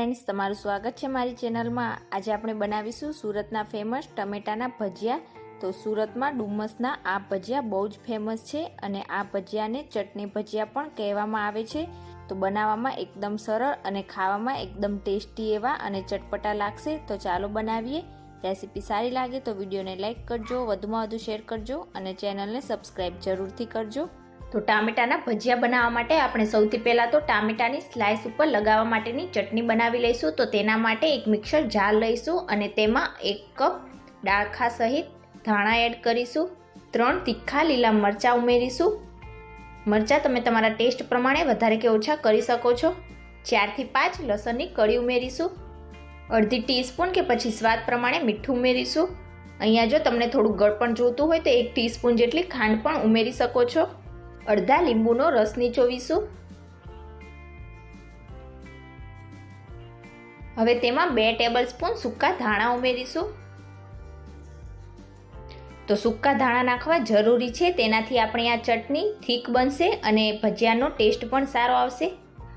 Friends, તમારું સ્વાગત છે મારી ચેનલમાં। આજે આપણે બનાવીશું સુરતના ફેમસ ટમેટાના ભજીયા। તો સુરતમાં ડુમસના આ ભજીયા બહુ જ ફેમસ છે અને આ ભજીયાને ચટણી ભજીયા પણ કહેવામાં આવે છે। તો બનાવવામાં એકદમ સરળ અને ખાવામાં એકદમ ટેસ્ટી એવા અને ચટપટા લાગશે। તો ચાલો બનાવીએ। રેસીપી સારી લાગે તો વિડીયોને લાઇક કરજો, વધુમાં વધુ શેર કરજો અને ચેનલને સબસ્ક્રાઈબ જરૂરથી કરજો। તો ટામેટાના ભજીયા બનાવવા માટે આપણે સૌથી પહેલાં તો ટામેટાની સ્લાઇસ ઉપર લગાવવા માટેની ચટણી બનાવી લઈશું। તો તેના માટે એક મિક્સર જાર લઈશું અને તેમાં 1 કપ ડાળખા સહિત ધાણા એડ કરીશું। 3 તીખા લીલા મરચાં ઉમેરીશું। મરચાં તમે તમારા ટેસ્ટ પ્રમાણે વધારે કે ઓછા કરી શકો છો। 4 થી 5 લસણની કળી ઉમેરીશું। અડધી ટીસ્પૂન કે પછી સ્વાદ પ્રમાણે મીઠું ઉમેરીશું। અહીંયા જો તમને થોડું ગળપણ જોઈતું હોય તો 1 ટીસ્પૂન જેટલી ખાંડ પણ ઉમેરી શકો છો। અડધા લીંબુનો રસ નીચોવીશું। હવે તેમાં 2 ટેબલસ્પૂન સૂકા ધાણા ઉમેરીશું। તો સૂકા ધાણા નાખવા જરૂરી છે, તેનાથી આપણી આ ચટણી થીક બનશે અને ભજીયાનો ટેસ્ટ પણ સારો આવશે।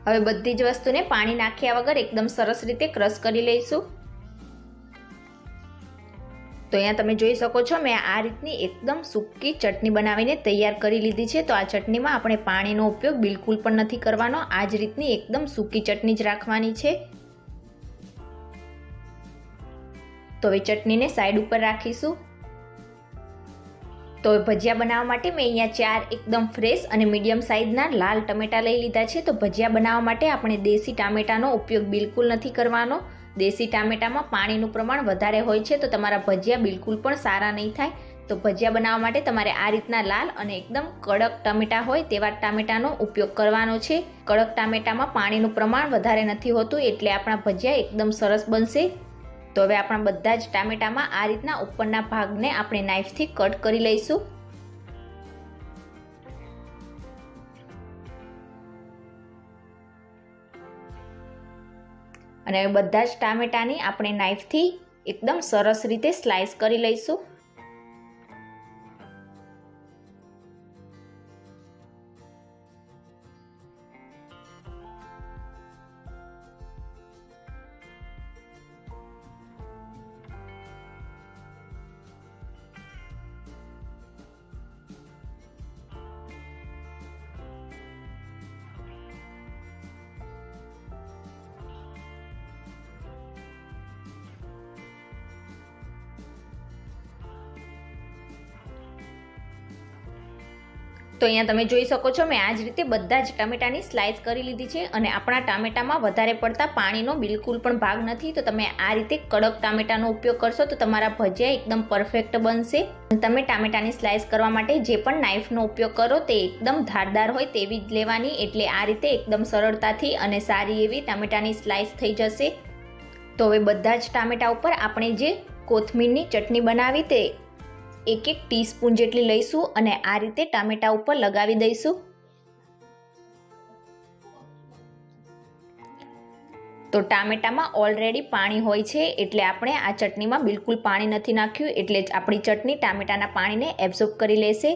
હવે બધી જ વસ્તુને પાણી નાખ્યા વગર એકદમ સરસ રીતે ક્રશ કરી લઈશું। તો અહીંયા તમે જોઈ શકો છો મેં આ રીતની એકદમ સૂકી ચટણી બનાવીને તૈયાર કરી લીધી છે। તો આ ચટણીમાં આપણે પાણીનો ઉપયોગ બિલકુલ પણ નથી કરવાનો, આ જ રીતની એકદમ સૂકી ચટણી જ રાખવાની છે। તો હવે ચટણીને સાઈડ ઉપર રાખીશું। તો ભજીયા બનાવવા માટે મેં અહીંયા 4 એકદમ ફ્રેશ અને મીડિયમ સાઇઝના લાલ ટમેટા લઈ લીધા છે। તો ભજીયા બનાવવા માટે આપણે દેશી ટામેટાનો ઉપયોગ બિલકુલ નથી કરવાનો। દેશી ટામેટામાં પાણીનું પ્રમાણ વધારે હોય છે, તો તમારા ભજીયા બિલકુલ પણ સારા નહીં થાય। તો ભજીયા બનાવવા માટે તમારે આ રીતના લાલ અને એકદમ કડક ટામેટા હોય તેવા ટામેટાનો ઉપયોગ કરવાનો છે। કડક ટામેટામાં પાણીનું પ્રમાણ વધારે નથી હોતું, એટલે આપણા ભજીયા એકદમ સરસ બનશે। તો હવે આપણા બધા જ ટામેટામાં આ રીતના ઉપરના ભાગને આપણે નાઈફથી કટ કરી લઈશું। અને હવે બધા જ ટામેટાની આપણે નાઈફથી એકદમ સરસ રીતે સ્લાઈસ કરી લઈશું। તો અહીંયા તમે જોઈ શકો છો મેં આ જ રીતે બધા જ ટામેટાની સ્લાઇસ કરી લીધી છે અને આપણા ટામેટામાં વધારે પડતા પાણીનો બિલકુલ પણ ભાગ નથી। તો તમે આ રીતે કડક ટામેટાનો ઉપયોગ કરશો તો તમારા ભજીયા એકદમ પરફેક્ટ બનશે। તમે ટામેટાની સ્લાઇસ કરવા માટે જે પણ નાઈફનો ઉપયોગ કરો તે એકદમ ધારદાર હોય તેવી જ લેવાની, એટલે આ રીતે એકદમ સરળતાથી અને સારી એવી ટામેટાની સ્લાઇસ થઈ જશે। તો હવે બધા જ ટામેટા ઉપર આપણે જે કોથમીરની ચટણી બનાવી તે 1 ટીસ્પૂન જેટલી લઈશું અને આ રીતે ટામેટા ઉપર લગાવી દઈશું। તો ટામેટામાં ઓલરેડી પાણી હોય છે, એટલે આપણે આ ચટણીમાં બિલકુલ પાણી નથી નાખ્યું, એટલે જ આપણી ચટણી ટામેટાના પાણીને એબ્ઝોર્બ કરી લેશે।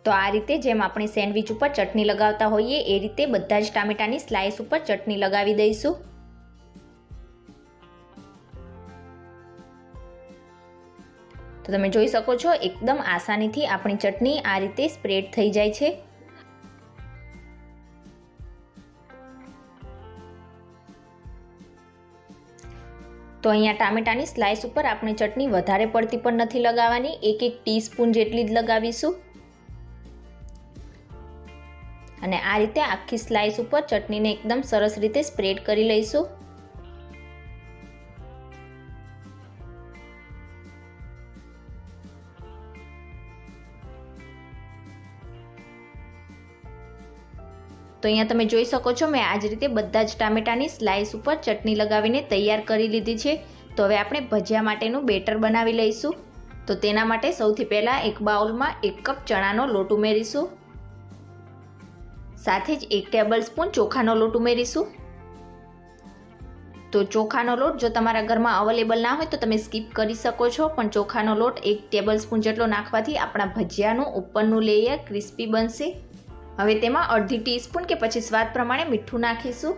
તો આ રીતે જેમ આપણે સેન્ડવિચ ઉપર ચટણી લગાવતા હોઈએ એ રીતે બધા જ ટામેટાની સ્લાઇસ ઉપર ચટણી લગાવી દઈશું। તો તમે જોઈ શકો છો એકદમ આસાનીથી આપણી ચટણી આ રીતે સ્પ્રેડ થઈ જાય છે। તો અહીંયા ટામેટાની સ્લાઇસ ઉપર આપણે ચટણી વધારે પડતી પણ નથી લગાવવાની, 1 ટીસ્પૂન જેટલી જ લગાવીશું અને આ રીતે આખી સ્લાઇસ ઉપર ચટણીને એકદમ સરસ રીતે સ્પ્રેડ કરી લઈશું। તો અહીંયા તમે જોઈ શકો છો મેં આ જ રીતે બધા જ ટામેટાની સ્લાઇસ ઉપર ચટણી લગાવીને તૈયાર કરી લીધી છે। તો હવે આપણે ભજીયા માટેનું બેટર બનાવી લઈશું। તો તેના માટે સૌથી પહેલાં એક બાઉલમાં 1 કપ ચણાનો લોટ ઉમેરીશું, સાથે જ 1 ટેબલસ્પૂન ચોખાનો લોટ ઉમેરીશું। તો ચોખાનો લોટ જો તમારા ઘરમાં અવેલેબલ ના હોય તો તમે સ્કીપ કરી શકો છો, પણ ચોખાનો લોટ 1 ટેબલસ્પૂન જેટલો નાખવાથી આપણા ભજીયાનું ઉપરનું લેયર ક્રિસ્પી બનશે। હવે તેમાં અડધી ટીસ્પૂન કે પછી સ્વાદ પ્રમાણે મીઠું નાખીશું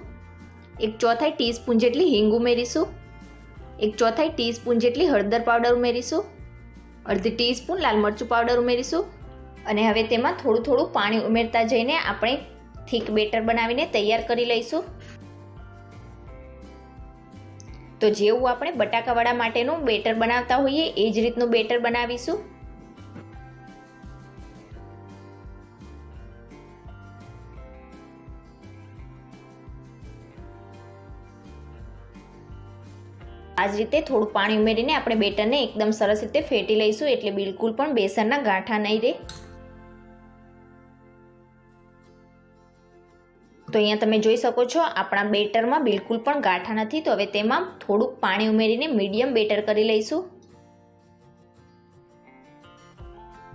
1/4 ટીસ્પૂન જેટલી હિંગ ઉમેરીશું, 1/4 ટીસ્પૂન જેટલી હળદર પાવડર ઉમેરીશું, અડધી ટીસ્પૂન લાલ મરચું પાવડર ઉમેરીશું અને હવે તેમાં થોડું થોડું પાણી ઉમેરતા જઈને આપણે થીક બેટર બનાવીને તૈયાર કરી લઈશું. તો જેવું આપણે બટાકાવડા માટેનું બેટર બનાવતા હોઈએ એ જ રીતનું બેટર બનાવીશું. આ જ રીતે થોડું પાણી ઉમેરીને આપણે બેટરને એકદમ સરસ રીતે ફેટી લઈશું, એટલે બિલકુલ પણ બેસનના ગાંઠા નહીં રહે. તો અહીંયા તમે જોઈ શકો છો આપણા બેટરમાં બિલકુલ પણ ગાંઠા નથી. તો હવે તેમાં થોડુંક પાણી ઉમેરીને મીડિયમ બેટર કરી લઈશું.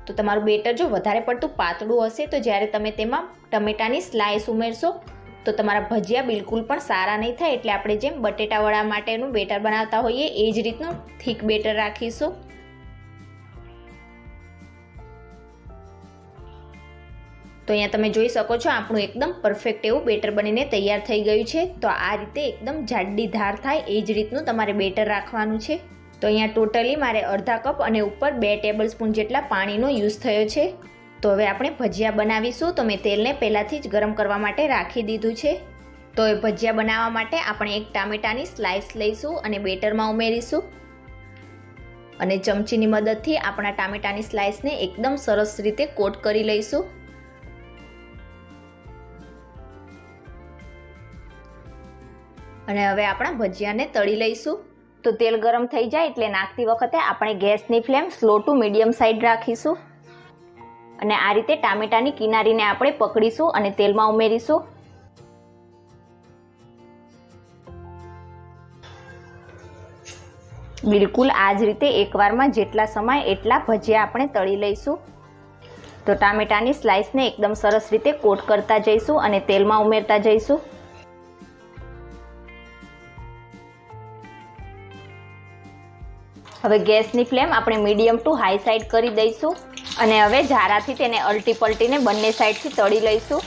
તો તમારું બેટર જો વધારે પડતું પાતળું હશે તો જ્યારે તમે તેમાં ટમેટાની સ્લાઇસ ઉમેરશો તો તમારા ભજીયા બિલકુલ પણ સારા નહીં થાય. એટલે આપણે જેમ બટેટાવડા માટેનું બેટર બનાવતા હોઈએ એ જ રીતનું થીક બેટર રાખીશું. તો અહીંયા તમે જોઈ શકો છો આપણું એકદમ પરફેક્ટ એવું બેટર બનીને તૈયાર થઈ ગયું છે. તો આ રીતે એકદમ જાડી ધાર થાય એ જ રીતનું તમારે બેટર રાખવાનું છે. તો અહીંયા ટોટલી મારે અડધા કપ અને ઉપર 2 ટેબલ સ્પૂન જેટલા પાણીનો યુઝ થયો છે. તો હવે આપણે ભજીયા બનાવીશું. તો મેં તેલને પહેલાંથી જ ગરમ કરવા માટે રાખી દીધું છે. તો એ ભજીયા બનાવવા માટે આપણે એક ટામેટાની સ્લાઇસ લઈશું અને બેટરમાં ઉમેરીશું અને ચમચીની મદદથી આપણા ટામેટાની સ્લાઇસને એકદમ સરસ રીતે કોટ કરી લઈશું. અને હવે આપણા ભજીયાને તળી લઈશું. તો તેલ ગરમ થઈ જાય એટલે નાખતી વખતે આપણે ગેસની flame slow to medium side રાખીશું અને આ રીતે ટામેટાની કિનારીને આપણે પકડીશું અને તેલમાં ઉમેરીશું. બિલકુલ આ જ રીતે એકવારમાં જેટલા સમય એટલા ભજીયા આપણે તળી લઈશું. તો ટામેટાની સ્લાઇસને એકદમ સરસ રીતે કોટ કરતા જઈશું અને તેલમાં ઉમેરતા જઈશું. હવે ગેસની ફ્લેમ આપણે મીડિયમ ટુ હાઈ સાઈડ કરી દઈશું અને હવે ઝારાથી તેને અલટી પલટીને બંને સાઈડથી તળી લઈશું.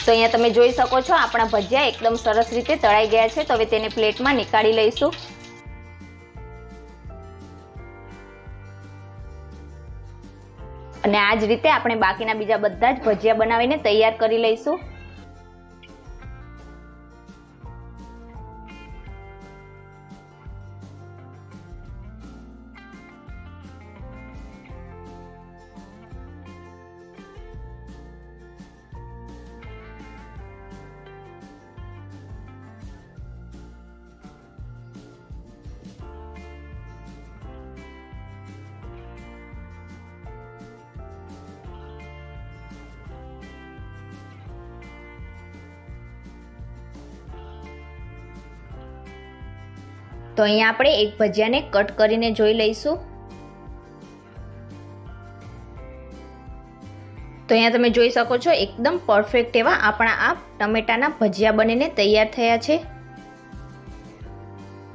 તો અહીંયા તમે જોઈ શકો છો આપણા ભજીયા એકદમ સરસ રીતે તળાઈ ગયા છે. તો હવે તેને પ્લેટમાં નીકાળી લઈશું. અને આ જ રીતે આપણે બાકીના બીજા બધા જ ભજીયા બનાવીને તૈયાર કરી લઈશું. તો અહીંયા આપણે એક ભજીયાને કટ કરીને જોઈ લઈશું. તો અહીંયા તમે જોઈ શકો છો એકદમ પરફેક્ટ એવા આપણા આ ટમેટાના ભજીયા બનીને તૈયાર થયા છે.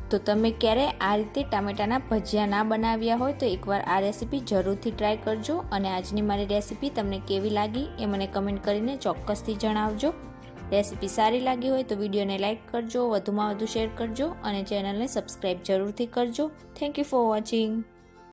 તો તમે ક્યારે આ રીતે ટામેટાના ભજીયા ના બનાવ્યા હોય તો એકવાર આ રેસીપી જરૂરથી ટ્રાય કરજો અને આજની મારી રેસીપી તમને કેવી લાગી એ મને કમેન્ટ કરીને ચોક્કસથી જણાવજો. રેસીપી સારી લાગી હોય તો વિડીયોને લાઇક કરજો, વધુમાં વધુ શેર કરજો અને ચેનલને સબસ્ક્રાઈબ જરૂરથી કરજો. Thank you for watching.